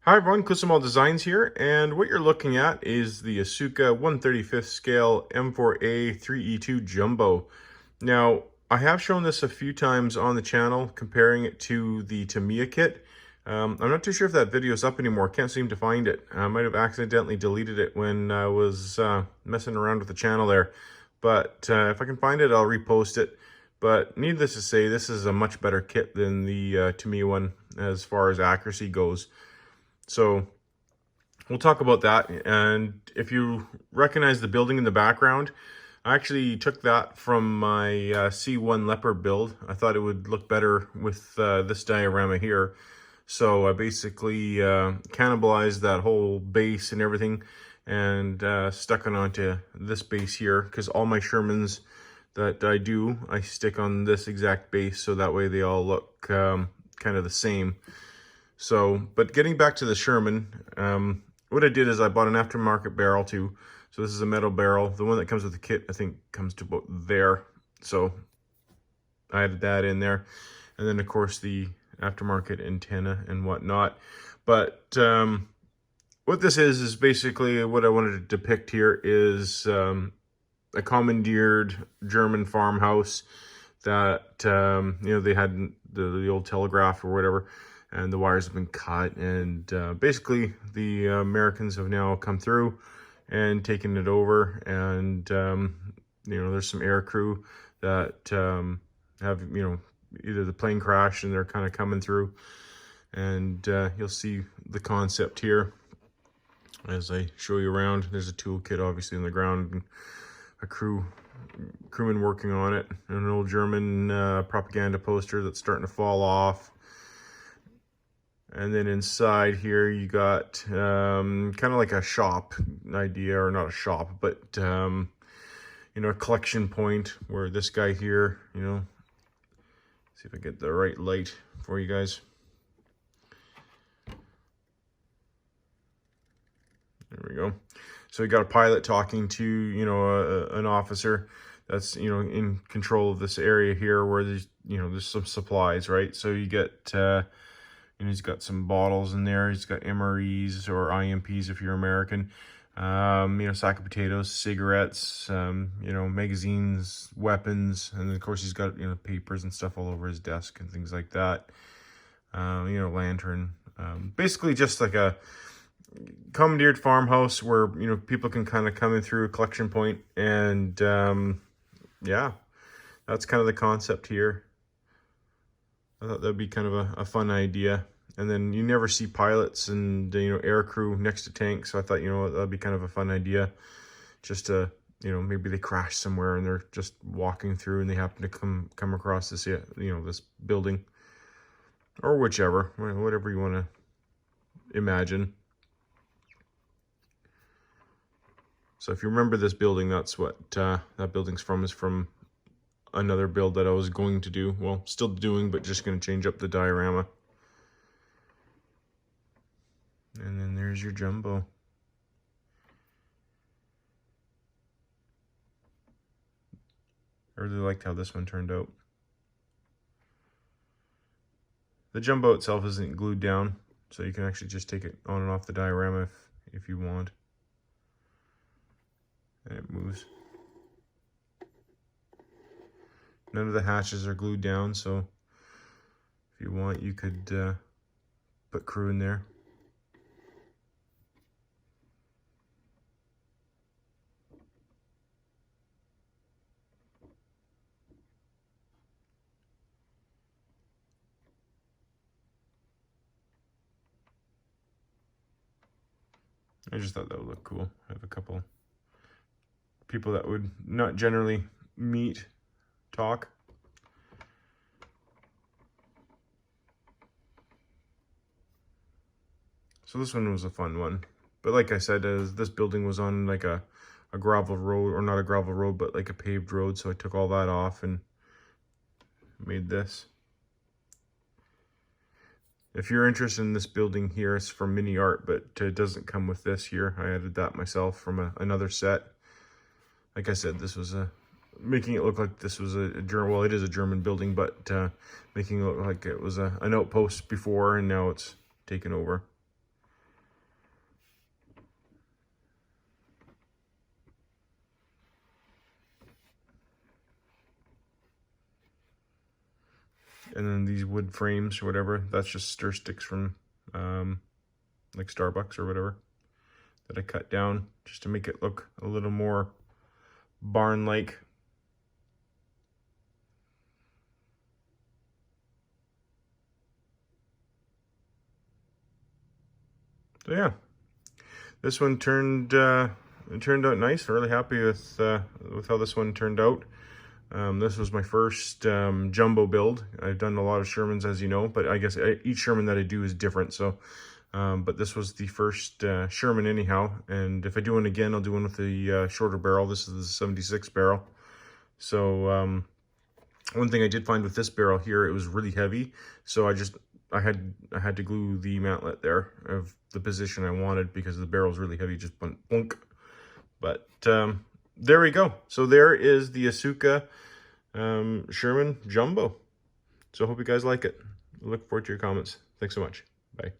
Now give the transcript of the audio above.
Hi everyone, Kusamal Designs here, and what you're looking at is the Asuka 1/35th scale M4A3E2 Jumbo. Now, I have shown this a few times on the channel, comparing it to the Tamiya kit. I'm not too sure if that video is up anymore. Can't seem to find it. I might have accidentally deleted it when I was messing around with the channel there. But if I can find it, I'll repost it. But needless to say, this is a much better kit than the Tamiya one as far as accuracy goes. So we'll talk about that. And if you recognize the building in the background, I actually took that from my C1 Leopard build. I thought it would look better with this diorama here. So I basically cannibalized that whole base and everything and stuck it onto this base here, because all my Shermans that I stick on this exact base, so that way they all look kind of the same. So, but getting back to the Sherman, what I did is I bought an aftermarket barrel too. So this is a metal barrel. The one that comes with the kit, I think, comes to about there. So I added that in there. And then, of course, the aftermarket antenna and whatnot. But what this is basically what I wanted to depict here is a commandeered German farmhouse that, they had the old telegraph or whatever, and the wires have been cut, and basically the Americans have now come through and taken it over, and there's some air crew that have either the plane crashed and they're kind of coming through, and you'll see the concept here as I show you around. There's a toolkit obviously on the ground, and a crewman working on it, and an old German propaganda poster that's starting to fall off. And then inside here you got kind of like a shop idea, or not a shop, but a collection point where this guy here, see if I get the right light for you guys. There we go. So you got a pilot talking to, an officer that's, in control of this area here, where there's some supplies, right? So you get, he's got some bottles in there. He's got MREs or IMPs if you're American. Sack of potatoes, cigarettes, magazines, weapons, and then of course he's got, papers and stuff all over his desk and things like that. Lantern. Basically just like a commandeered farmhouse where, people can kind of come in through a collection point, and yeah, that's kind of the concept here. I thought that'd be kind of a fun idea. And then you never see pilots and, air crew next to tanks. So I thought, that'd be kind of a fun idea. Just to, maybe they crash somewhere and they're just walking through and they happen to come across this, this building. Or whichever, whatever you want to imagine. So if you remember this building, that's what that building's from, is from another build that I was going to do. Well, still doing, but just going to change up the diorama. And then there's your jumbo. I really liked how this one turned out. The jumbo itself isn't glued down, so you can actually just take it on and off the diorama if you want. And it moves. None of the hatches are glued down, so if you want, you could put crew in there. I just thought that would look cool. I have a couple people that would not generally meet talk. So this one was a fun one. But like I said, this building was on like a gravel road, or not a gravel road, but like a paved road. So I took all that off and made this. If you're interested in this building here, it's from Mini Art, but it doesn't come with this here. I added that myself from another set. Like I said, this was making it look like this was a German, well, it is a German building, but making it look like it was an outpost before, and now it's taken over. And then these wood frames or whatever, that's just stir sticks from like Starbucks or whatever that I cut down just to make it look a little more barn-like. So yeah, this one turned out nice. I'm really happy with how this one turned out. This was my first jumbo build. I've done a lot of Shermans, as you know, but I guess each Sherman that I do is different. So, but this was the first Sherman anyhow. And if I do one again, I'll do one with the shorter barrel. This is the 76 barrel. So one thing I did find with this barrel here, it was really heavy. So I had to glue the mantlet there of the position I wanted because the barrel's really heavy, just boink. But there we go. So there is the Asuka Sherman Jumbo. So I hope you guys like it. Look forward to your comments. Thanks so much. Bye.